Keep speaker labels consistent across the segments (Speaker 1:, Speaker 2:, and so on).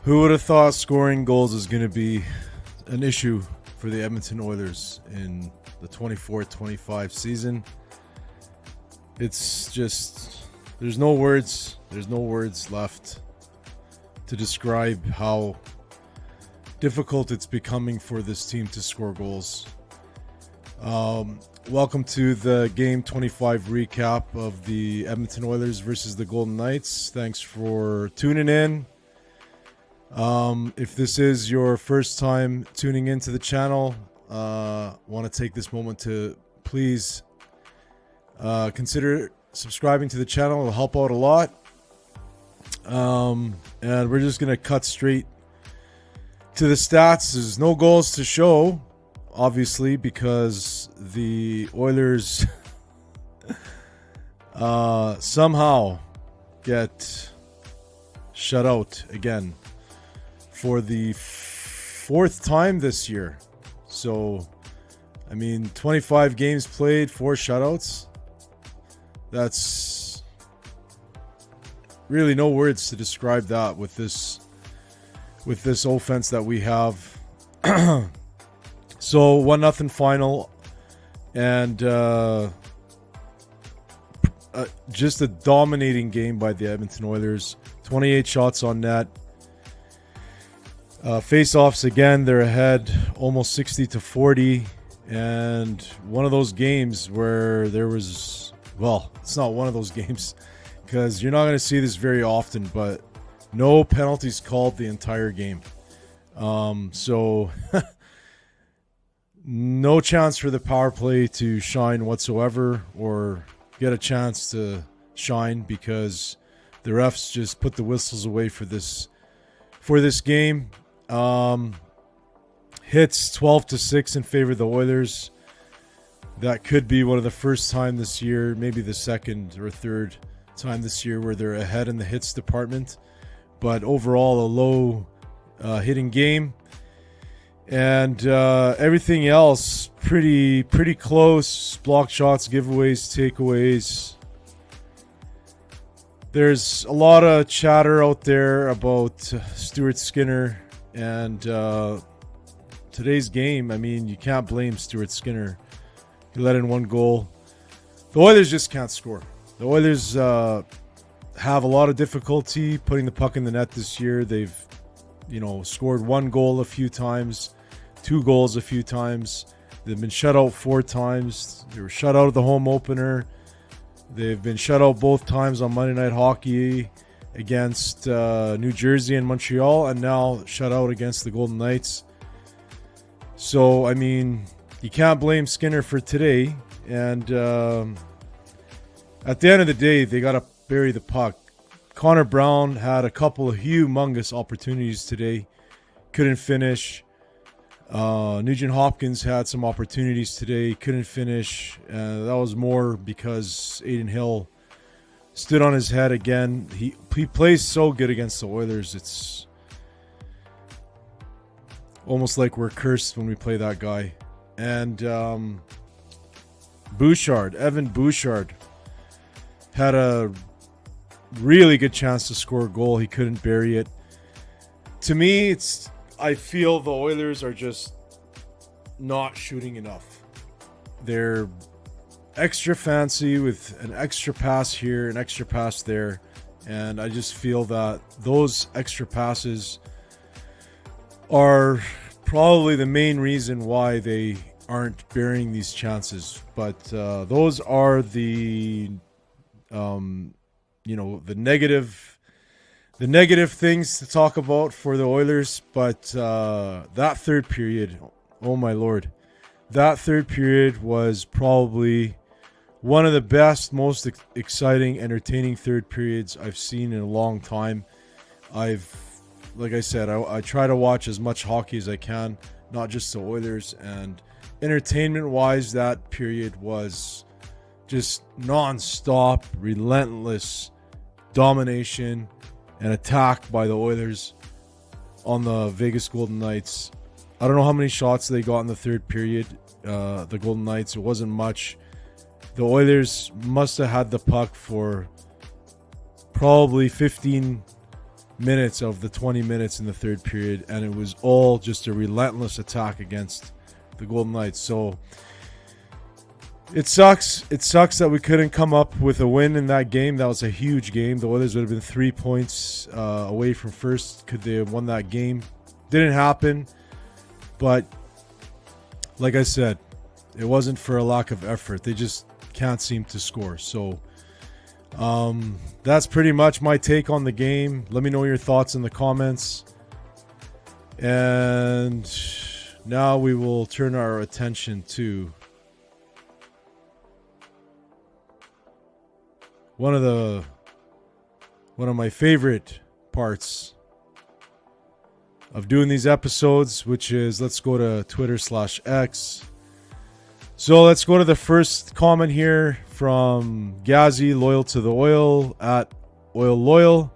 Speaker 1: Who would have thought scoring goals is going to be an issue for the Edmonton Oilers in the 24-25 season? It's just, there's no words left to describe how difficult it's becoming for this team to score goals. Welcome to the Game 25 recap of the Edmonton Oilers versus the Golden Knights. Thanks for tuning in. If this is your first time tuning into the channel, want to take this moment to please consider subscribing to the channel. It'll help out a lot. And we're just going to cut straight to the stats. There's no goals to show, obviously, because the Oilers somehow get shut out again for the fourth time this year. So, I mean, 25 games played, 4 shutouts. That's really no words to describe that with this offense that we have. So 1-0 final, and just a dominating game by the Edmonton Oilers. 28 shots on net. Face-offs again, they're ahead almost 60-40, and one of those games where there was, well, it's not one of those games because you're not going to see this very often, but no penalties called the entire game. So no chance for the power play to shine whatsoever or get a chance to shine because the refs just put the whistles away for this game. Hits 12-6 in favor of the Oilers. That could be one of the first time this year, maybe the second or third time this year where they're ahead in the hits department. But overall, a low hitting game. And everything else pretty close. Blocked shots, giveaways, takeaways. There's a lot of chatter out there about Stuart Skinner. And today's game, I mean, you can't blame Stuart Skinner. He let in 1 goal. The Oilers just can't score. The Oilers have a lot of difficulty putting the puck in the net this year. They've, scored 1 goal a few times, 2 goals a few times. They've been shut out 4 times. They were shut out of the home opener. They've been shut out both times on Monday Night Hockey against New Jersey and Montreal, and now shut out against the Golden Knights. So, I mean, you can't blame Skinner for today. And at the end of the day, they got to bury the puck. Connor Brown had a couple of humongous opportunities today. Couldn't finish. Nugent Hopkins had some opportunities today. Couldn't finish. That was more because Aiden Hill stood on his head again. He plays so good against the Oilers. It's almost like we're cursed when we play that guy. And Evan Bouchard had a really good chance to score a goal. He couldn't bury it. To me, I feel the Oilers are just not shooting enough. They're extra fancy with an extra pass here, an extra pass there, and I just feel that those extra passes are probably the main reason why they aren't burying these chances. But those are the the negative things to talk about for the Oilers. But that third period, oh my Lord, that third period was probably one of the best, most exciting, entertaining third periods I've seen in a long time. Like I said, I try to watch as much hockey as I can, not just the Oilers. And entertainment-wise, that period was just non-stop, relentless domination and attack by the Oilers on the Vegas Golden Knights. I don't know how many shots they got in the third period, the Golden Knights. It wasn't much. The Oilers must have had the puck for probably 15 minutes of the 20 minutes in the third period, and it was all just a relentless attack against the Golden Knights. So it sucks. It sucks that we couldn't come up with a win in that game. That was a huge game. The Oilers would have been 3 points away from first. Could they have won that game? Didn't happen. But like I said, it wasn't for a lack of effort. They just can't seem to score. So that's pretty much my take on the game. Let me know your thoughts in the comments. And now we will turn our attention to one of my favorite parts of doing these episodes, which is, let's go to Twitter/X. So let's go to the first comment here from Gazzy, loyal to the oil, at Oil Loyal.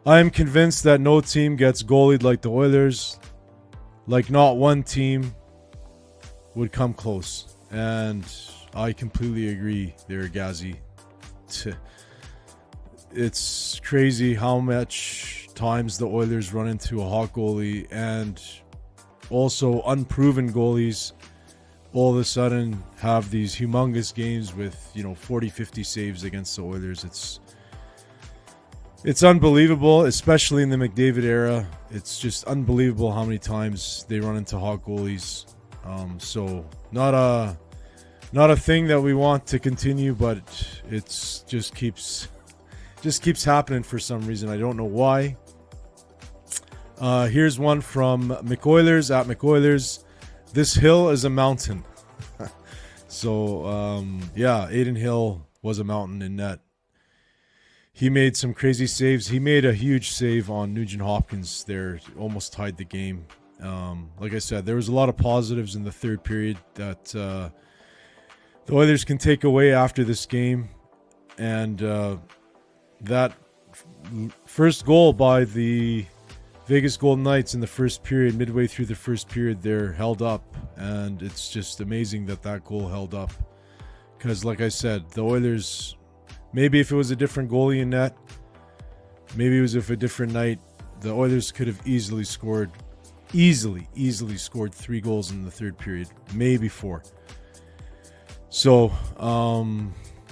Speaker 1: I am convinced that no team gets goalied like the Oilers. Like not one team would come close. And I completely agree there, Gazzy. It's crazy how much times the Oilers run into a hot goalie, and also unproven goalies all of a sudden have these humongous games with 40-50 saves against the Oilers. It's unbelievable, especially in the McDavid era. It's just unbelievable how many times they run into hot goalies. So not a thing that we want to continue, but it's just keeps happening for some reason. I don't know why. Here's one from McOilers at McOilers. This hill is a mountain. So yeah, Aiden Hill was a mountain in net. He made some crazy saves. He made a huge save on Nugent Hopkins there, almost tied the game. Like I said, there was a lot of positives in the third period that the Oilers can take away after this game. And that first goal by the Vegas Golden Knights in the first period, midway through the first period, they're held up. And it's just amazing that goal held up. Because like I said, the Oilers, maybe if it was a different goalie in net, maybe it was if a different night, the Oilers could have easily scored 3 goals in the third period, maybe 4. So,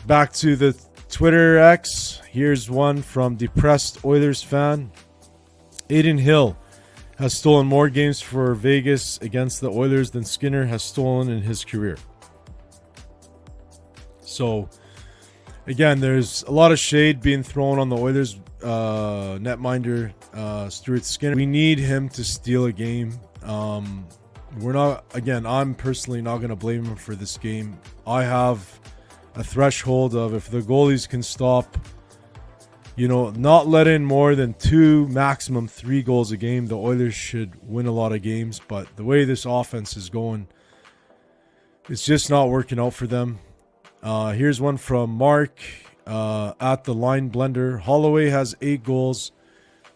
Speaker 1: back to the Twitter X. Here's one from Depressed Oilers fan. Aiden Hill has stolen more games for Vegas against the Oilers than Skinner has stolen in his career. So, again, there's a lot of shade being thrown on the Oilers netminder, Stuart Skinner. We need him to steal a game. I'm personally not going to blame him for this game. I have a threshold of, if the goalies can stop, not let in more than 2, maximum 3 goals a game, the Oilers should win a lot of games. But the way this offense is going, it's just not working out for them. Here's one from Mark at the Line Blender. Holloway has 8 goals,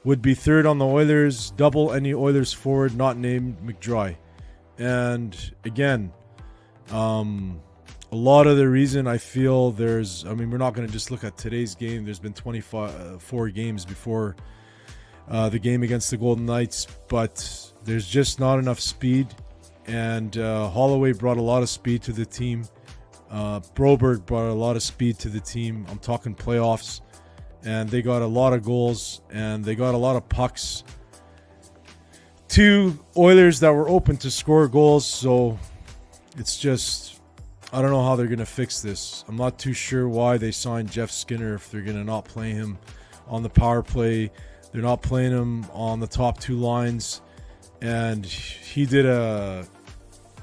Speaker 1: would be third on the Oilers, double any Oilers forward not named McDry. And again, a lot of the reason I feel we're not going to just look at today's game. There's been 4 games before the game against the Golden Knights, but there's just not enough speed. And Holloway brought a lot of speed to the team. Broberg brought a lot of speed to the team. I'm talking playoffs. And they got a lot of goals, and they got a lot of pucks to Oilers that were open to score goals. So it's just, I don't know how they're going to fix this. I'm not too sure why they signed Jeff Skinner if they're going to not play him on the power play. They're not playing him on the top 2 lines. And he did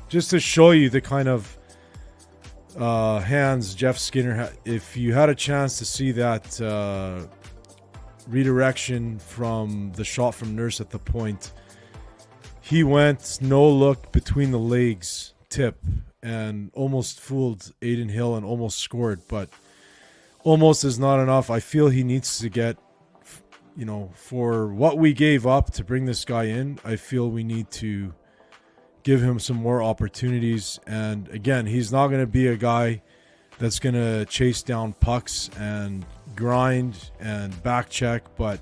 Speaker 1: just to show you the kind of hands Jeff Skinner had. If you had a chance to see that redirection from the shot from Nurse at the point, he went no look between the legs tip and almost fooled Aiden Hill and almost scored, but almost is not enough. I feel he needs to get, for what we gave up to bring this guy in, I feel we need to give him some more opportunities. And again, he's not going to be a guy that's going to chase down pucks and grind and back check, but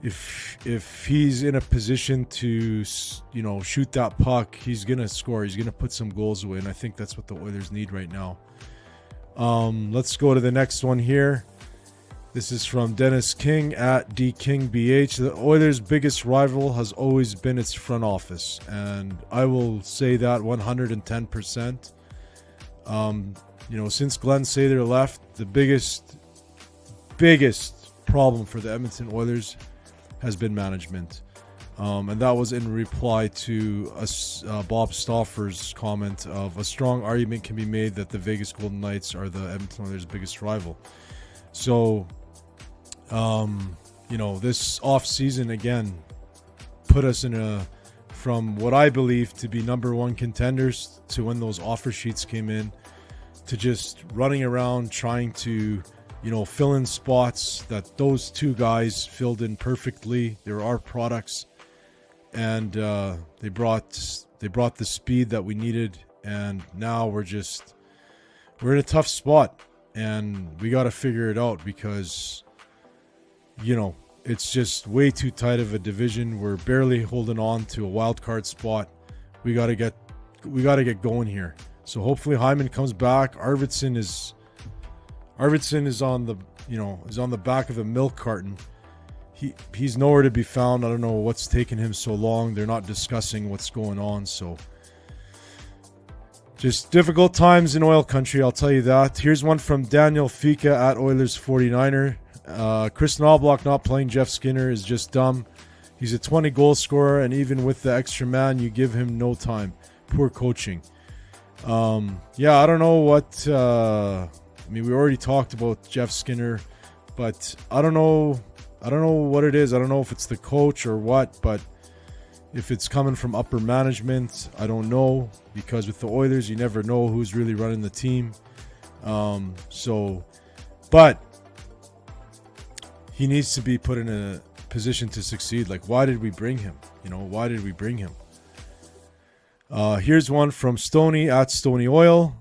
Speaker 1: if he's in a position to, shoot that puck, he's gonna score. He's gonna put some goals away, and I think that's what the Oilers need right now. Let's go to the next one here. This is from Dennis King at DKingBH. The Oilers' biggest rival has always been its front office, and I will say that 110%. Since Glenn Sather left, the biggest problem for the Edmonton Oilers has been management. And that was in reply to Bob Stauffer's comment of a strong argument can be made that the Vegas Golden Knights are the Edmonton Oilers' biggest rival. So, this offseason, again, put us from what I believe to be number one contenders to when those offer sheets came in, to just running around trying to fill in spots that those two guys filled in perfectly. There are products, and they brought the speed that we needed, and now we're in a tough spot, and we got to figure it out because it's just way too tight of a division. We're barely holding on to a wild card spot. We got to get going here. So hopefully Hyman comes back. Arvidsson is on the back of a milk carton. He's nowhere to be found. I don't know what's taken him so long. They're not discussing what's going on. So just difficult times in oil country, I'll tell you that. Here's one from Daniel Fika at Oilers 49er. Chris Knoblauch not playing Jeff Skinner is just dumb. He's a 20 goal scorer, and even with the extra man, you give him no time. Poor coaching. I don't know what... we already talked about Jeff Skinner, but I don't know what it is. I don't know if it's the coach or what, but if it's coming from upper management, I don't know, because with the Oilers, you never know who's really running the team. But he needs to be put in a position to succeed. Like, why did we bring him? Why did we bring him? Here's one from Stoney at Stony Oil.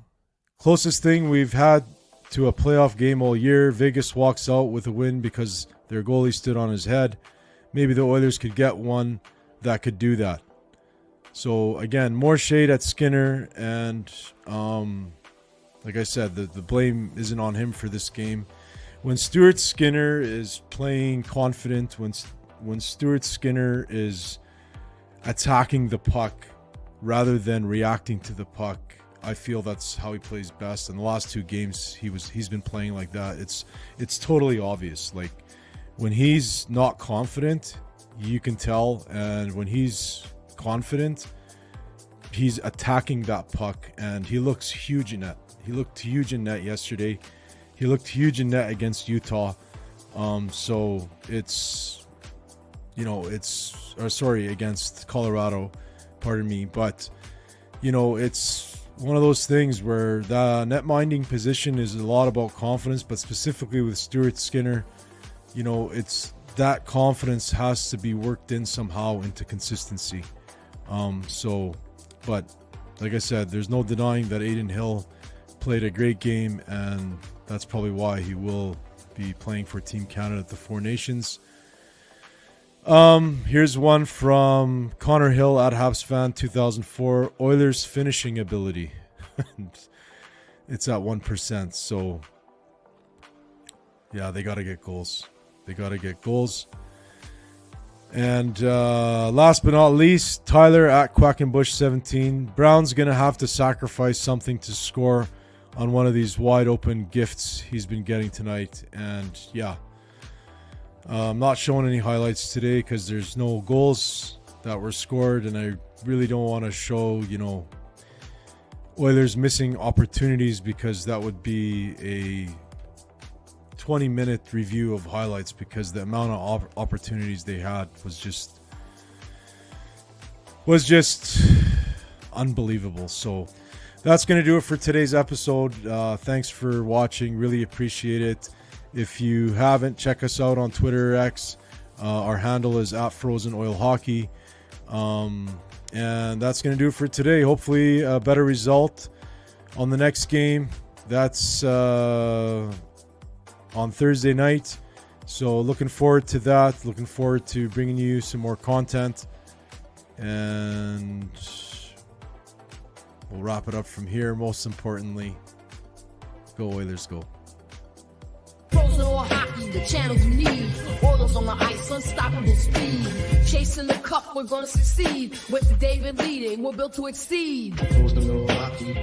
Speaker 1: Closest thing we've had to a playoff game all year. Vegas walks out with a win because their goalie stood on his head. Maybe the Oilers could get one that could do that. So again, more shade at Skinner, and like I said, the blame isn't on him for this game. When Stuart Skinner is playing confident, when Stuart Skinner is attacking the puck rather than reacting to the puck, I feel that's how he plays best. In the last two games, he's been playing like that. It's totally obvious. Like, when he's not confident, you can tell, and when he's confident, he's attacking that puck, and he looks huge in net. He looked huge in net yesterday. He looked huge in net against Utah. So against Colorado, pardon me. But, it's one of those things where the net minding position is a lot about confidence, but specifically with Stuart Skinner, it's that confidence has to be worked in somehow into consistency. But like I said, there's no denying that Aiden Hill played a great game, and that's probably why he will be playing for Team Canada at the Four Nations. Here's one from Connor Hill at Habs fan 2004. Oilers finishing ability. It's at 1%. So yeah, they got to get goals. And last but not least, Tyler at Quackenbush 17. Brown's going to have to sacrifice something to score on one of these wide open gifts he's been getting tonight. And yeah, I'm not showing any highlights today because there's no goals that were scored, and I really don't want to show, Oilers missing opportunities, because that would be a 20-minute review of highlights, because the amount of opportunities they had was just unbelievable. So that's going to do it for today's episode. Thanks for watching. Really appreciate it. If you haven't, check us out on Twitter X. Our handle is @FrozenOilHockey. And that's going to do it for today. Hopefully a better result on the next game. That's on Thursday night. So looking forward to that. Looking forward to bringing you some more content. And we'll wrap it up from here. Most importantly, go Oilers, go.
Speaker 2: Pros know hockey, the channels you need. Oilers on the ice, unstoppable speed. Chasing the cup, we're gonna succeed. With David leading, we're built to exceed. Pros know hockey,